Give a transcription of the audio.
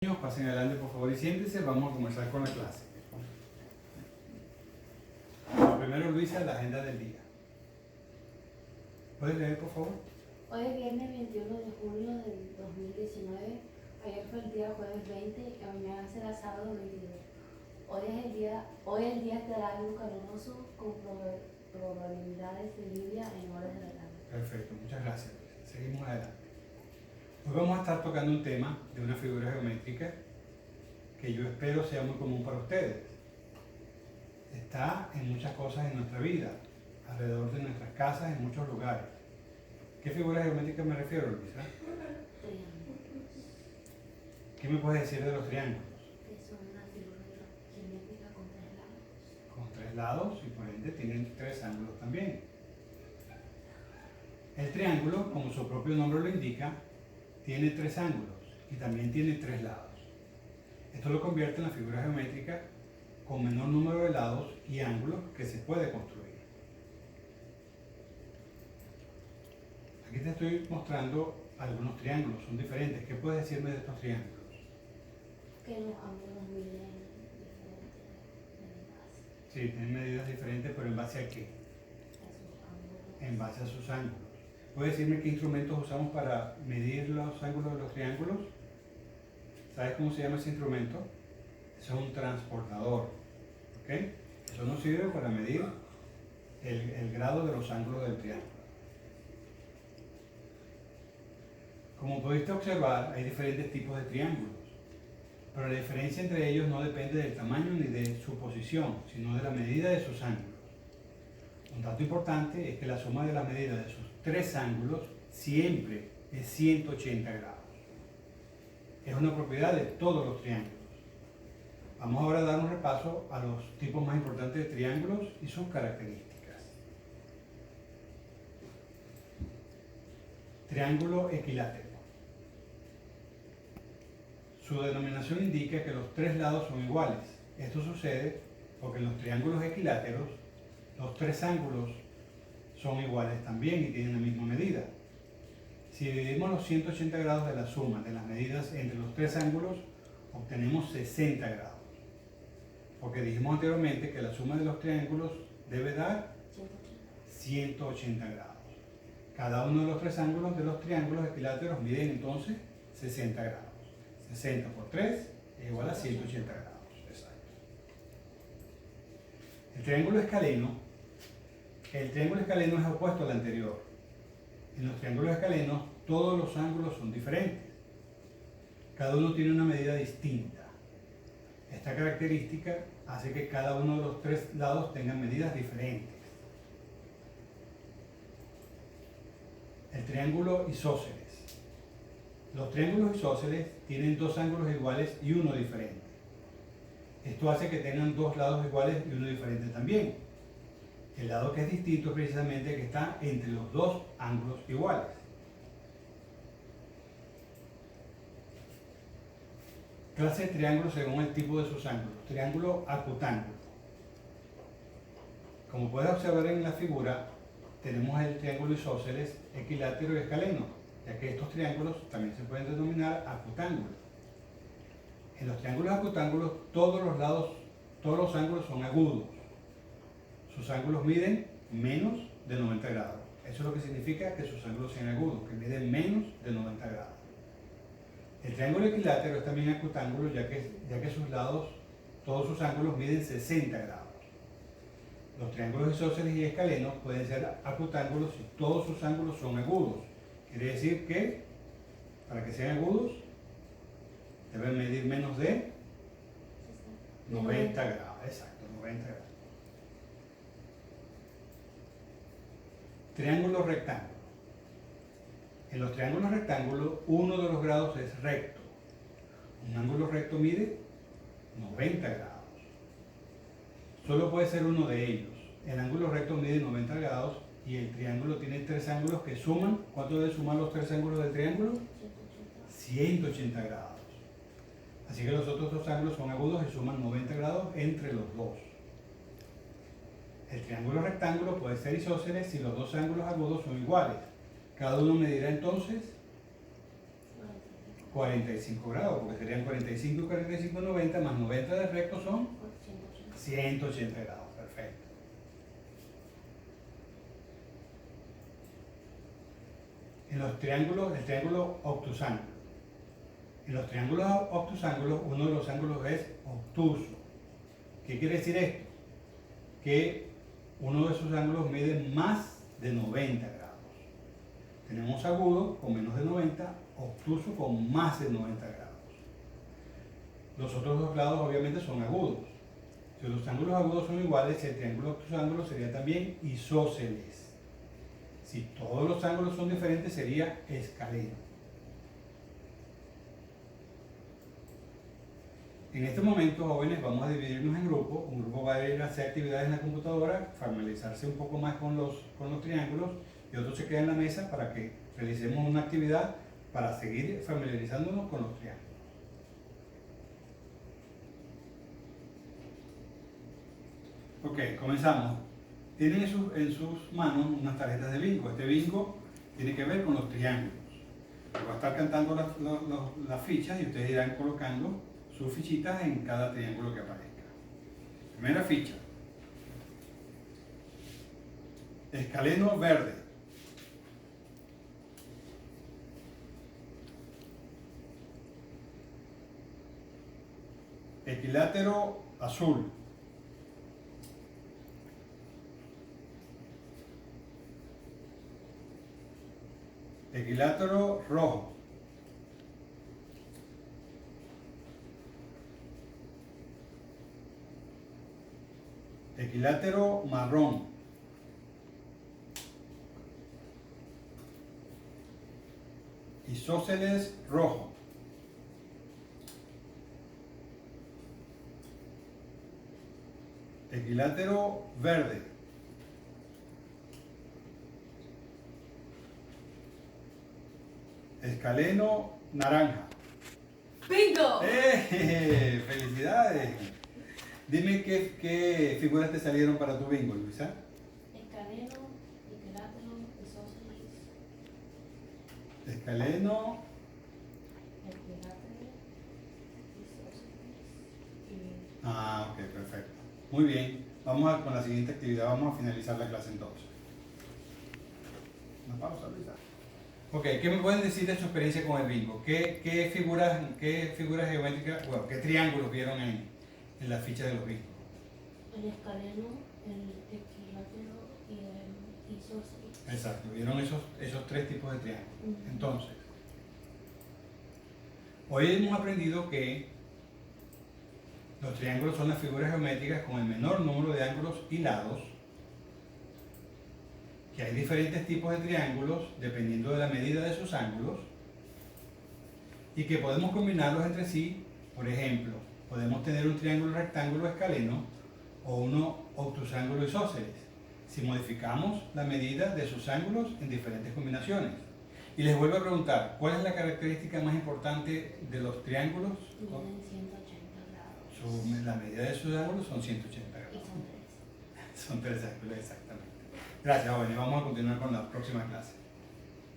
Pasen adelante por favor y siéntense, vamos a comenzar con la clase. Lo primero, Luisa, la agenda del día. ¿Puedes leer por favor? Hoy es viernes 21 de julio del 2019, ayer fue el día jueves 20 y mañana será sábado 22. Hoy el día estará algo caluroso con probabilidades de lluvia en horas de la tarde. Perfecto, muchas gracias Luisa. Seguimos adelante. Hoy vamos a estar tocando un tema de una figura geométrica que yo espero sea muy común para ustedes. Está en muchas cosas en nuestra vida, alrededor de nuestras casas, en muchos lugares. ¿Qué figura geométrica me refiero, Luisa? Triángulos, ¿Qué me puedes decir de los triángulos? que son una figura geométrica con tres lados. Con tres lados y por ende tienen tres ángulos también. El triángulo, como su propio nombre lo indica, tiene tres ángulos y también tiene tres lados. Esto lo convierte en la figura geométrica con menor número de lados y ángulos que se puede construir. Aquí te estoy mostrando algunos triángulos, son diferentes. ¿Qué puedes decirme de estos triángulos? Que los ángulos miden diferentes medidas. Sí, tienen medidas diferentes, pero ¿en base a qué? A sus ángulos. En base a sus ángulos. ¿Puedes decirme qué instrumentos usamos para medir los ángulos de los triángulos? ¿Sabes cómo se llama ese instrumento? Eso es un transportador. ¿Ok? Eso nos sirve para medir el grado de los ángulos del triángulo. Como pudiste observar, hay diferentes tipos de triángulos, pero la diferencia entre ellos no depende del tamaño ni de su posición, sino de la medida de sus ángulos. Un dato importante es que la suma de las medidas de sus tres ángulos siempre es 180 grados. Es una propiedad de todos los triángulos. Vamos ahora a dar un repaso a los tipos más importantes de triángulos y sus características. Triángulo equilátero. Su denominación indica que los tres lados son iguales. Esto sucede porque en los triángulos equiláteros los tres ángulos son iguales también y tienen la misma medida. Si dividimos los 180 grados de la suma de las medidas entre los tres ángulos, obtenemos 60 grados. Porque dijimos anteriormente que la suma de los triángulos debe dar 180 grados. Cada uno de los tres ángulos de los triángulos equiláteros miden entonces 60 grados. 60 por 3 es igual a 180 grados. Exacto. El triángulo escaleno es opuesto al anterior. En los triángulos escalenos todos los ángulos son diferentes. Cada uno tiene una medida distinta. Esta característica hace que cada uno de los tres lados tengan medidas diferentes. El triángulo isósceles. Los triángulos isósceles tienen dos ángulos iguales y uno diferente. Esto hace que tengan dos lados iguales y uno diferente también. El lado que es distinto es precisamente el que está entre los dos ángulos iguales. Clase de triángulo según el tipo de sus ángulos. Triángulo acutángulo. Como puedes observar en la figura, tenemos el triángulo isósceles, equilátero y escaleno, ya que estos triángulos también se pueden denominar acutángulos. En los triángulos acutángulos todos los ángulos son agudos. Sus ángulos miden menos de 90 grados. Eso es lo que significa que sus ángulos sean agudos, que miden menos de 90 grados. El triángulo equilátero es también acutángulo, ya que sus lados, todos sus ángulos miden 60 grados. Los triángulos isósceles y escalenos pueden ser acutángulos si todos sus ángulos son agudos. Quiere decir que, para que sean agudos, deben medir menos de 90 grados. Exacto, 90 grados. Triángulo rectángulo. En los triángulos rectángulos, uno de los grados es recto. Un ángulo recto mide 90 grados. Solo puede ser uno de ellos. El ángulo recto mide 90 grados y el triángulo tiene tres ángulos que suman. ¿Cuánto deben sumar los tres ángulos del triángulo? 180 grados. Así que los otros dos ángulos son agudos y suman 90 grados entre los dos. El triángulo rectángulo puede ser isósceles si los dos ángulos agudos son iguales. Cada uno medirá entonces 45 grados, porque serían 45 y 45, 90, más 90 de recto son 180 grados. Perfecto. En los triángulos, el triángulo obtusángulo. En los triángulos obtusángulos, uno de los ángulos es obtuso. ¿Qué quiere decir esto? Que uno de esos ángulos mide más de 90 grados. Tenemos agudo con menos de 90, obtuso con más de 90 grados. Los otros dos lados obviamente son agudos. Si los ángulos agudos son iguales, el triángulo obtusángulo sería también isósceles. Si todos los ángulos son diferentes, sería escaleno. En este momento, jóvenes, vamos a dividirnos en grupos. Un grupo va a ir a hacer actividades en la computadora, familiarizarse un poco más con los triángulos, y otro se queda en la mesa para que realicemos una actividad para seguir familiarizándonos con los triángulos. Ok, comenzamos. Tienen en sus manos unas tarjetas de bingo. Este bingo tiene que ver con los triángulos. Les voy a estar cantando las fichas y ustedes irán colocando sus fichitas en cada triángulo que aparezca. Primera ficha. Escaleno verde. Equilátero azul. Equilátero rojo. Equilátero marrón. Isósceles rojo. Equilátero verde. Escaleno naranja. ¡Bingo! ¡Felicidades! Dime qué figuras te salieron para tu bingo, Luisa. Escaleno, equilátero, isósceles. Escaleno, Equilátero, isósceles y... ok, perfecto. Muy bien. Vamos con la siguiente actividad. Vamos a finalizar la clase entonces. Una pausa, Luisa. Ok, ¿qué me pueden decir de su experiencia con el bingo? ¿Qué figuras geométricas, bueno, qué triángulos vieron en la ficha de los bingos? El escaleno, el equilátero y el isósceles. Exacto, vieron esos tres tipos de triángulos. Entonces, hoy hemos aprendido que los triángulos son las figuras geométricas con el menor número de ángulos y lados, que hay diferentes tipos de triángulos dependiendo de la medida de sus ángulos y que podemos combinarlos entre sí. Por ejemplo, podemos tener un triángulo rectángulo escaleno o uno obtusángulo isósceles si modificamos la medida de sus ángulos en diferentes combinaciones. Y les vuelvo a preguntar, ¿cuál es la característica más importante de los triángulos? Miden 180 grados. La medida de sus ángulos son 180 grados. Y son tres. Son tres ángulos, exactamente. Gracias, jóvenes. Vamos a continuar con la próxima clase.